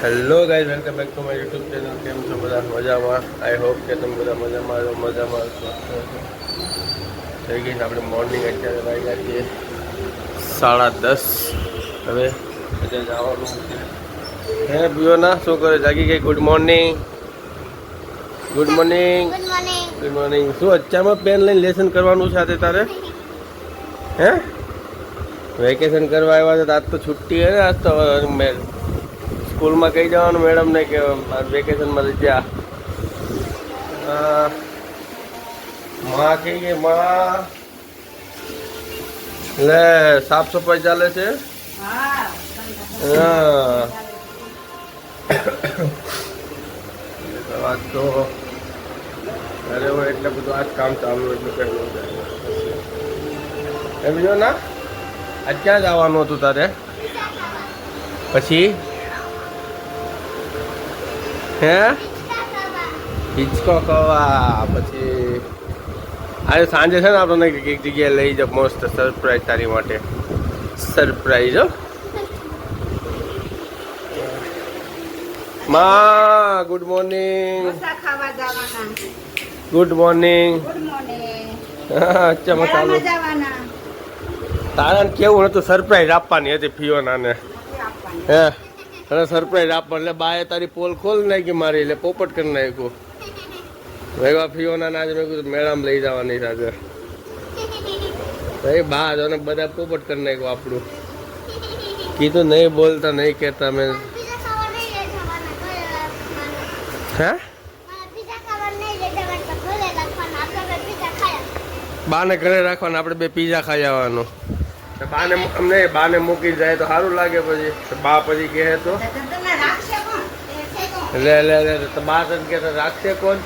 Hello guys, welcome back to my YouTube channel. કેમ છો બધા? મજામાં? આઈ હોપ કે તમે બધા મજામાં થઈ ગઈ છે આપણે મોર્નિંગ. અત્યારે વાગ્યા છીએ 10:30. હવે અત્યારે જવાનું છે. હે પિયોના શું કરે? જાગી ગઈ? Good morning. Good morning. Good morning. શું અત્યારમાં પેન લઈને લેસન કરવાનું છે તારે? હે વેકેશન કરવા આવ્યા છે? આજ તો છુટ્ટી હે ને? આજ તો સ્કૂલમાં કહી જવાનું મેડમને કે વેકેશનમાં રજા. માં કહી ગઈ માં. લે સાફ સફાઈ ચાલે છે. હા આજ તો અરે હોય એટલે બધું આજ કામ ચાલુ એટલું કઈ ન જાય. એમ જો ના આજ ક્યાં જવાનું હતું તારે? પછી હે હિચકો ખાવા. પછી આજે સાંજે છે ને આપણને એક જગ્યાએ લઈ જાવ મસ્ત સરપ્રાઈઝ તારી માટે. સરપ્રાઈઝ હો માં. Good morning. Good morning. અચ્છા ચાલો. તારા કેવું હતું? સરપ્રાઈઝ આપવાની હતી ફિયોનાને. હે અને સરપ્રાઈઝ આપવા એટલે બાએ તારી પોલ ખોલ નાખી મારી એટલે પોપટ કરી નાખ્યું. ભેગા ફિયોના આજે મેં કીધું મેળામાં લઈ જવાની સાથે ભાઈ બા જો ને બધા પોપટ કરી નાખ્યું આપણું. કીધું નહીં બોલતા નહીં કહેતા મેં. હે બાને ઘરે રાખવાના, આપણે બે પીઝા ખાઈ આવવાનું. બાને મૂકી જાય તો સારું લાગે. પછી બા પછી કહે તો લે બા તને કે રાખશે કોણ?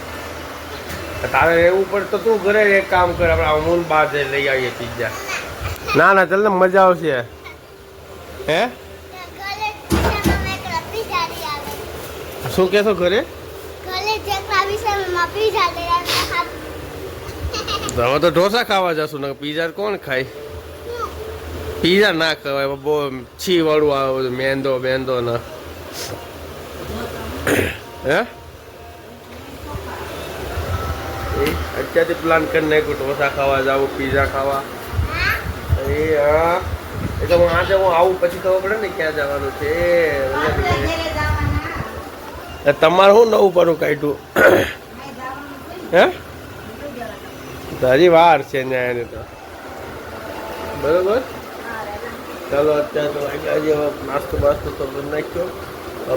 તારે એવું પડે તો તું ઘરે એક કામ કર, આપણે અમૂલ બા લઈ આવીએ પીઝા. ના ચાલ ને મજા આવશે. હે શું કહેશો ઘરે? હવે તો ઢોસા ખાવા જશું ને પીઝા કોણ ખાય? પીઝા ના ખવાય, બહુ છી વાળું આવે મેંદો ને. હે અત્યારથી પ્લાન કરી નાખ્યું ઢોસા ખાવા જાવ, પીઝા ખાવા. હા એટલે હું આજે આવું પછી ખબર પડે ને ક્યાં જવાનું છે. તમારે શું નવું પડું કાઢ્યું? હે હજી વાર છે ન્યાયને તો. બરોબર ચાલો અત્યારે તો વાગ્યા નાસ્તો બાસ્તો તો બંધ નાખ્યો.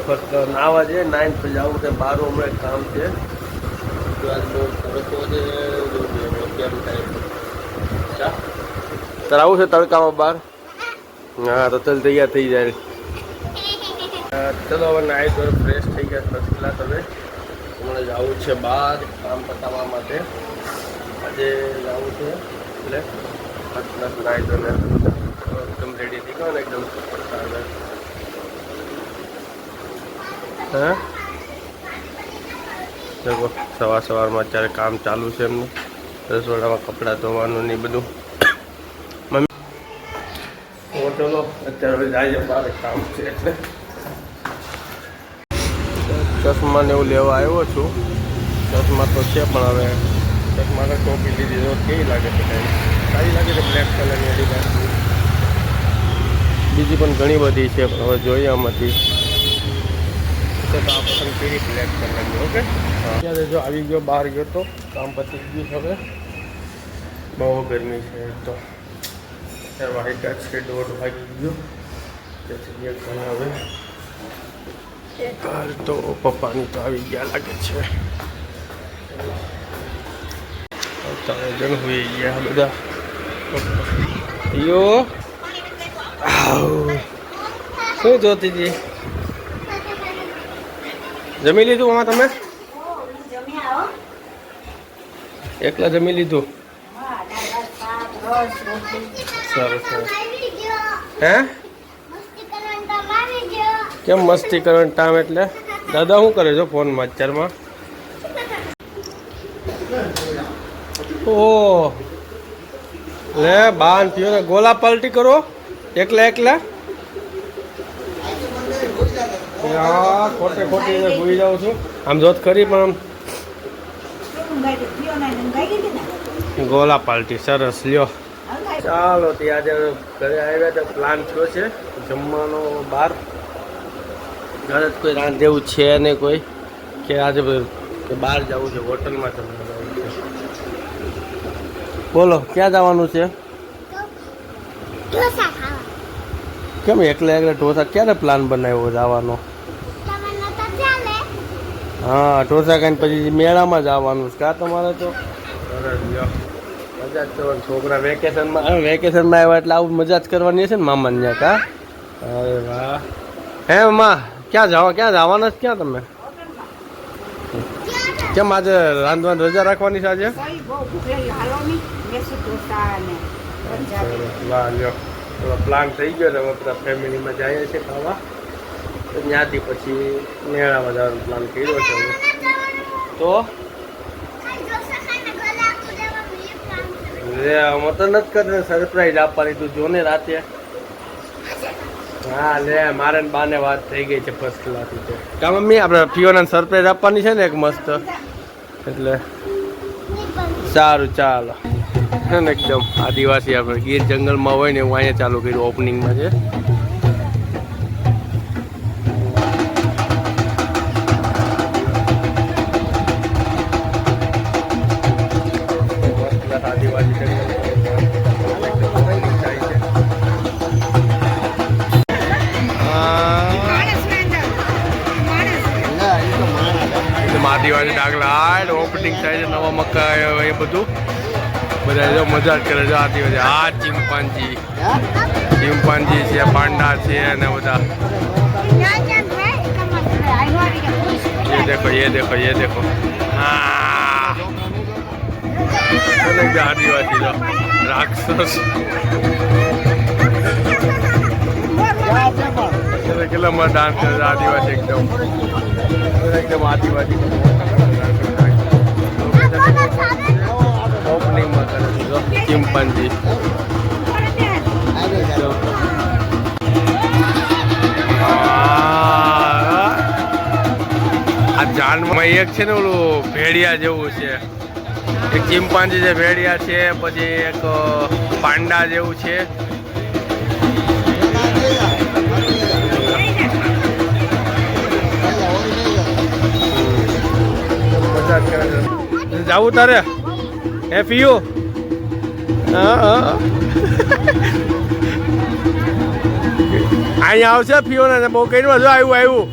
ફક્ત નાવા છે 9 પછી આવું છે. 12 હમણાં કામ છે. તારે આવું છે તડકામાં બહાર? હા તો ચાલ તૈયાર થઈ જાય. ચલો હવે નાઈ ધોઈ ફ્રેશ થઈ ગયા ફર્સ્ટ ક્લાસ. હવે હમણાં જવું છે બહાર કામ પતાવવા માટે. આજે જવું છે એટલે ફર્સ્ટ ક્લાસ નાઈ ધોઈને એકદમ રેડી થઈ ગયો ને એકદમ સુપર સારા. હા દેખો સવારમાં અત્યારે કામ ચાલુ છે એમનું. રસોડામાં કપડાં ધોવાનું ને બધું. મમ્મી ચલો અત્યારે જાય બહાર કામ છે એટલે ચશ્મા ને એવું લેવા આવ્યો છું. ચશ્મા તો છે પણ હવે ચશ્માને ટોપી લીધી તો કેવી લાગે છે? કાંઈ સારી લાગે છે બ્લેક કલરની એડિડાસ. બીજી પણ ઘણી બધી છે પણ હવે જોઈએ આમાંથી તો આ પસંદ કરી બ્લેક કલરની. ઓકે અત્યારે જો આવી ગયો, બહાર ગયો તો કામ પતી ગયું. હવે બહુ ગરમી છે તો અત્યારે વાગ્યા છે 1:30 વાગી ગયો. તેથી હવે ઘર તો પપ્પાની તો આવી ગયા લાગે છે. અત્યારે જણ હોઈ ગયા બધા. યો શું જોતી હતી? જમી લીધું આમાં તમે? એકલા જમી લીધું? સરસ સરસ. હે કેમ મસ્તી કરવાનું ટાઈમ? એટલે દાદા શું કરે છો ફોનમાં અત્યારમાં? ઓહ લે બાન પીઓ ને ગોલા પલટી કરો એકલા. હા ખોટે ખોટી ભૂલી જાઉં છું આમ જોત ખરી પણ આમ ગોલા પાલટી સરસ લ્યો ચાલો તે આજે ઘરે આવ્યા તો પ્લાન થયો છે જમવાનો બહાર ઘરે કોઈ રાંધ જેવું છે નહીં કોઈ કે આજે બહાર જવું છે હોટલમાં તમને બોલો ક્યાં જવાનું છે કેમ એકલા ઢોસા ક્યારે પ્લાન બનાવ્યો જવાનો હા ઢોસા ખાઈને પછી મેળામાં જવાનું છે કા તમારે તો મજા જ કરવાની છોકરા વેકેશનમાં આવ્યા એટલે આવું મજા જ કરવાની છે ને મામાને ત્યાં કા અરે વાહ હે માં ક્યાં જવાના છે ક્યાં તમે કેમ આજે રાંધવાની રજા રાખવાની છે આજે વાહ લ્યો પ્લાન થઈ ગયો ને અમે બધા ફેમિલીમાં જઈએ છીએ ખાવા તો ત્યાંથી પછી મેળામાં જવાનો પ્લાન કર્યો છે તો અમે તો નથી કરતા સરપ્રાઈઝ આપવાની તું જો ને રાતે હા લે મારે ને બાને વાત થઈ ગઈ છે ફર્સ્ટ ક્લાસ તો કા મમ્મી આપણે ફિયોના સરપ્રાઈઝ આપવાની છે ને એક મસ્ત એટલે સારું ચાલો ને એકદમ આદિવાસી આપણે ગીર જંગલમાં હોય ને હું અહીંયા ચાલુ કર્યું ઓપનિંગમાં છે આદિવાસી જંગલ આદિવાસી ડાગલા ઓપનિંગ થાય છે નવા મકા એ બધું બધા જો મજા જ કરે છે આદિવાસી આ ચિમ્પાન્જી છે પાંડા છે અને બધા ये देखो हाँ आदिवासी जो राक्षस કેટલા ડાન્સ કરે આદિવાસી એકદમ આદિવાસી ઓપનિંગમાં કરે છે ચિમ્પાન્જી આ જાનમાં એક છે ને ઓલું ભેડિયા જેવું છે એક ચિમ્પાન્જી છે ભેડિયા છે પછી એક પાંડા જેવું છે જાવું તારે હે ફિયો અહીંયા આવશે ફિયો ને બહુ કઈ જો આવ્યું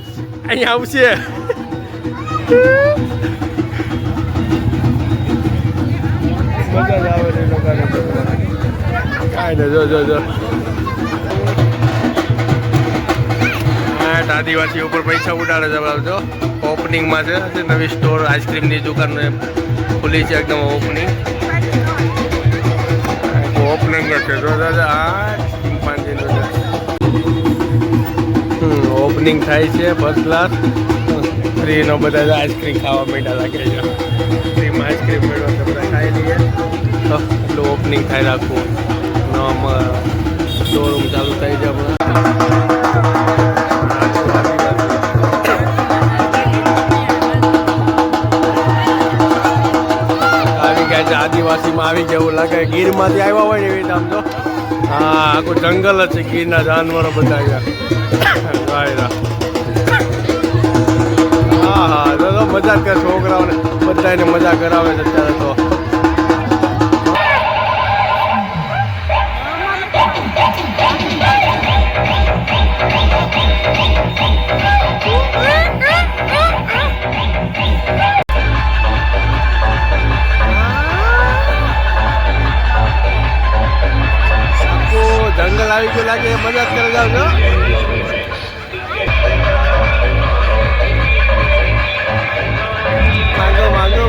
અહીંયા આવશે મજા જ આવે છે લોકોને કાંઈ ને જો આદિવાસી ઉપર પૈસા ઉડાડે છે જો ઓપનિંગમાં છે નવી સ્ટોર આઈસ્ક્રીમની દુકાન ખુલી છે એકદમ ઓપનિંગ છે જો આ ઓપનિંગ થાય છે ફર્સ્ટ ક્લાસ ફ્રીનો બધા આઈસ્ક્રીમ ખાવા માંડ્યા લાગે છે ફ્રીમાં આઈસ્ક્રીમ મેળવો તો બધા ખાઈ લઈએ તો એટલું ઓપનિંગ થાય રાખવું નવામાં શોરૂમ ચાલુ થઈ જાય આદિવાસીમાં આવી જવું લાગે ગીરમાંથી આવ્યા હોય ને એવી આમ તો હા આખું જંગલ જ છે ગીરના જાનવરો બધા આવ્યા હા હા તો મજા કરે છોકરાઓને બધાને મજા કરાવે છે અત્યારે તો જંગલ આવી ગયું લાગે મજા જ કરે જાવ છો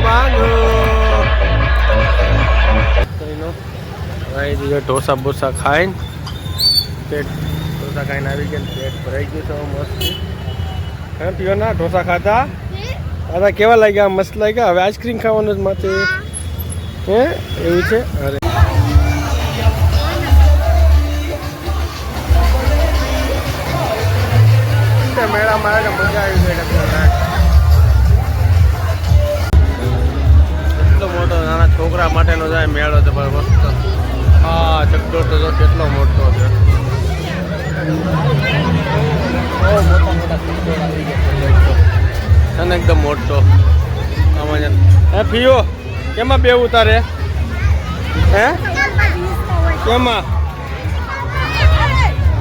માંગો ઢોસા બોસા ખાઈને પેટ ઢોસા ખાઈને આવી ગયા પેટ ભરાઈ ગયું છે મસ્ત હે પીઓ ના ઢોસા ખાધા દાદા કેવા લાગ્યા મસ્ત લાગ્યા હવે આઈસ્ક્રીમ ખાવાનું જ માથે હે એવું છે અરે મેળા મેળામાં આવે તો મજા આવી ગઈ લગ્ન. એટલો મોટો નાના છોકરા માટેનો જાય મેળો તો મસ્ત. હા ચકડોળ તો કેટલો મોટો છે. બહુ મોટા ચકડોળ આવી ગયા અને એકદમ મોટો. આમાં હે ફીઓ કેમાં બેવું તારે? હે કેમાં?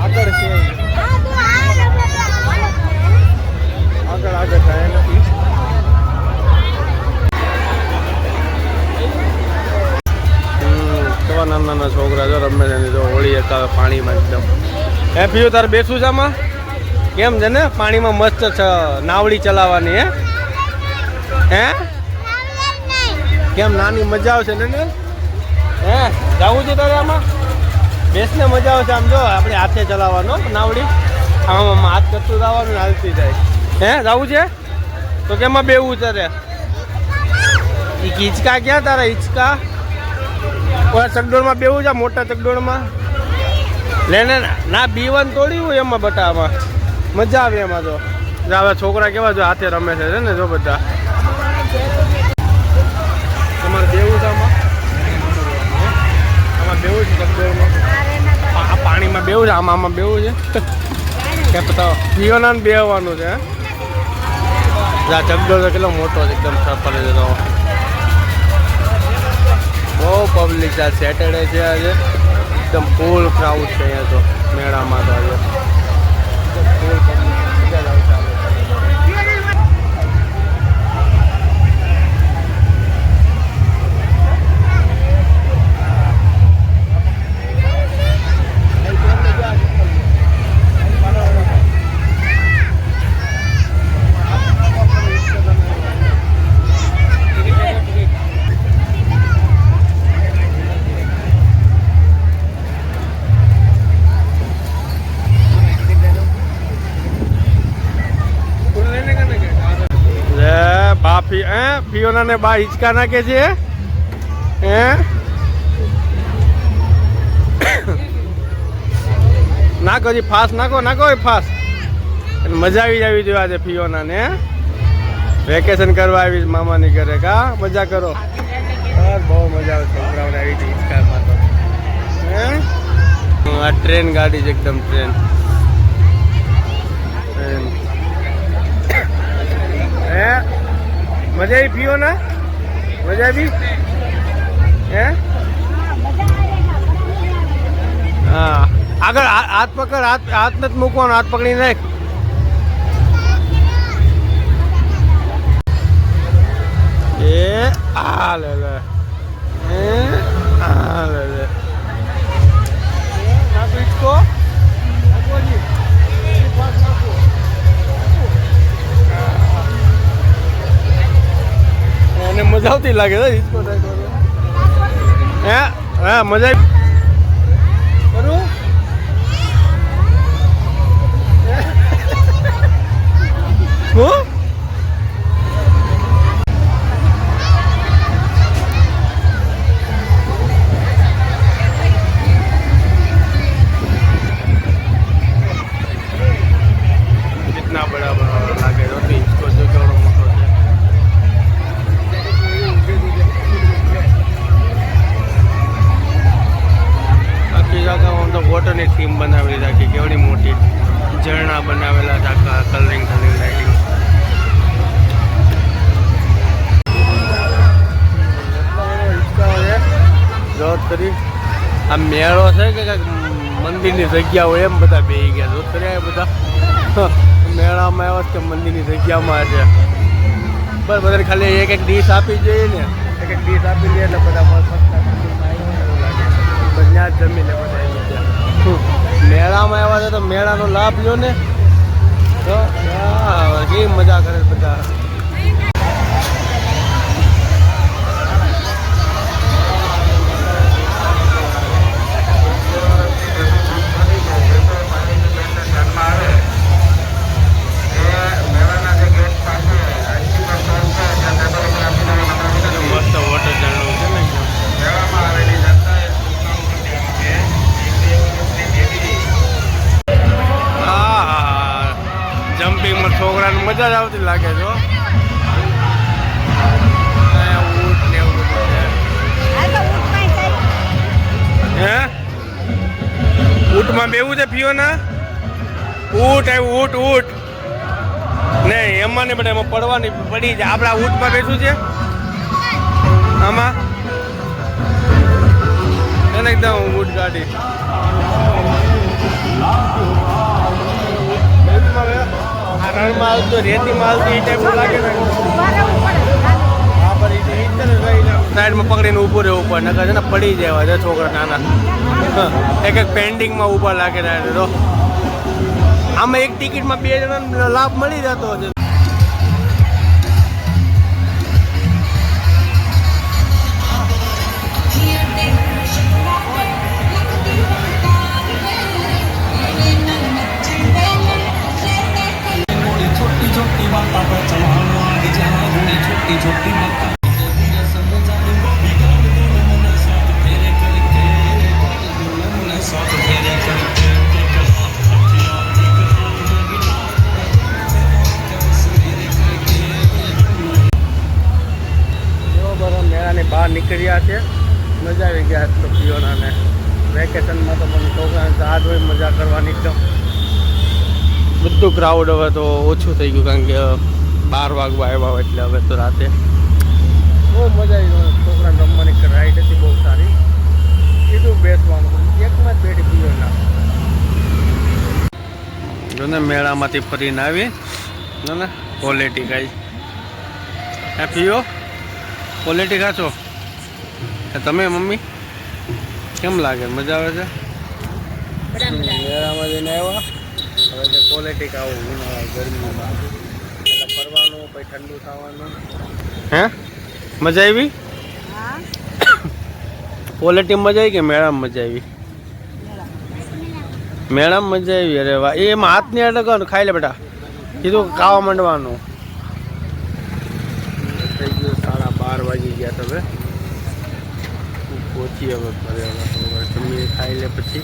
આગળ છે આગળ થાય નથી. કેવા નાના નાના છોકરા જો રમે છે જો હોળી એકાવે પાણીમાં એકદમ. હે પીયું તારે બેસું છે આમાં? કેમ છે ને પાણીમાં મસ્ત નાવડી ચલાવવાની? હે કેમ નાની મજા આવશે ને? હે જવું છે તારે આમાં? બેસને મજા આવશે. આમ જો આપણે હાથે ચલાવવાનો નાવડી, આમ હાથ કરતું જવાનું હાલતી જાય. હે જવું છે તો કેમાં બેવું તારે? હિંચકા ક્યાં તારા હિંચકા? ઓલા ચકડોળમાં બેવું છે મોટા ચકડોળમાં? લેને ના બીવન તોડી હોય એમાં બટામાં મજા આવે એમાં. તો હવે છોકરા કેવા જો હાથે રમે છે ને જો બધા. તમારે બેવું છે આમાં? આમાં બેવું છે ચકડોળમાં? પાણીમાં બેવું છે આમાં બેવું છે કે પતા પીઓના બેવાનું છે. આ ચકડોળ તો કેટલો મોટો છે એકદમ સફળ છે. તો બહુ પબ્લિક છે. સેટરડે છે આજે એકદમ ફૂલ ક્રાઉડ છે અહીંયા તો મેળામાં. તો આજે ફૂલ પબ્લિક મજા જ આવશે. ફિયોના ને બા હિંચકા નાખે છે. હે નાખો જી ફાસ નાખો નાખો ફાસ. મજા આવી જાવી જોઈએ આજે ફિયોના ને. વેકેશન કરવા આવી મામાની ઘરે. કા મજા કરો? બહુ મજા આવે છોકરાઓને આવી છે હિંચકામાં. તો હે આ ટ્રેન ગાડી છે એકદમ ટ્રેન. હે મજા આવી પીઓ ના? મજા આવી? હે હા આગળ હાથ પકડ. હાથ નથી મૂકવાનો. હાથ પકડી નાખ. એ આ લે લે. આ લે લે નાખો હિંચકો. એને મજા આવતી લાગે છે હિંચકો નાખવાનો. હે હા મજા આવી કરું. હું कितना बड़ा बड़ा लागे तो इसको जो केवड़ो मोटो है. આખી જગ્યામાં તો વોટરની થીમ બનાવેલી છે. આખી કેવડી મોટી ઝરણા બનાવેલા છે. આખા કલરિંગ લાઇટિંગ. જોત કરી આ મેળો છે કે મંદિરની જગ્યા હોય એમ બધા બેસી ગયા. જોત કરી બધા મેળામાં આવ્યા કે મંદિરની જગ્યામાં છે. બસ બધાને ખાલી એક એક ડીશ આપી જોઈએ ને. એક એક ડીશ આપી દે એટલે બધા ત્યાં જ જમીને બધા મેળામાં આવ્યા છે. તો મેળાનો લાભ લ્યો ને. તો કેવી મજા કરે બધા. જમ્પિંગમાં છોકરાને મજા જ આવતી લાગે છે હો. ઊંટ ને એવું બધું છે. હે ઊંટમાં બેવું છે ફિયોના? ઊંટ આવ્યું ઊંટ ઊંટ નહીં એમાં નહીં, પણ એમાં પડવાની પડી જાય. આપણા ઊંટમાં બેસું છે આમાં એને એકદમ ઊંટ ગાડી. આ રણમાં આવતો રેતીમાં આવતી એ ટાઈપ લાગે ને. સાઈડમાં પકડીને ઊભું રહેવું પડે, નકર છે ને પડી જાય છે છોકરા નાના. એક એક પેન્ડિંગમાં ઊભા લાગે તો આમાં એક ટિકિટમાં 2 જણાનો લાભ મળી જતો છે. બહાર નીકળ્યા છે, મજા આવી ગયા તો પિયોનાને. વેકેશનમાં તો પણ છોકરાને રાત હોય મજા કરવાની એકદમ. બધું ક્રાઉડ હવે તો ઓછું થઈ ગયું, કારણ કે 12 વાગવા આવ્યા એટલે હવે તો રાતે બહુ મજા આવી. છોકરાને રમવાની રાઈડ હતી બહુ સારી. કીધું બેસવાનું, એકમાં જ બેઠી પિયોના. જો ને મેળામાંથી ફરીને આવી ને ક્વોલિટી ખાઈ. હે પિયો ક્વોલિટી ખાશો તમે મમ્મી? કેમ લાગે? મજા આવે છે? મેળામાં જઈને આવ્યા, હવે કે ક્વોલિટી ખાવું ગરમીમાં. એટલે ફરવાનું, પછી ઠંડુ થવાનું. હે મજા આવી? ક્વોલિટી મજા આવી કે મેળામાં મજા આવી? મેળામાં મજા આવી. અરે વાહ, એમાં હાથ નહીં અડકવાનું. ખાઈ લે બેટા, કીધું ખાવા માંડવાનું. થઈ ગયું 12:30 વાગી ગયા. તમે પહોંચી હવે ઘરે. જમી ખાઈ લે પછી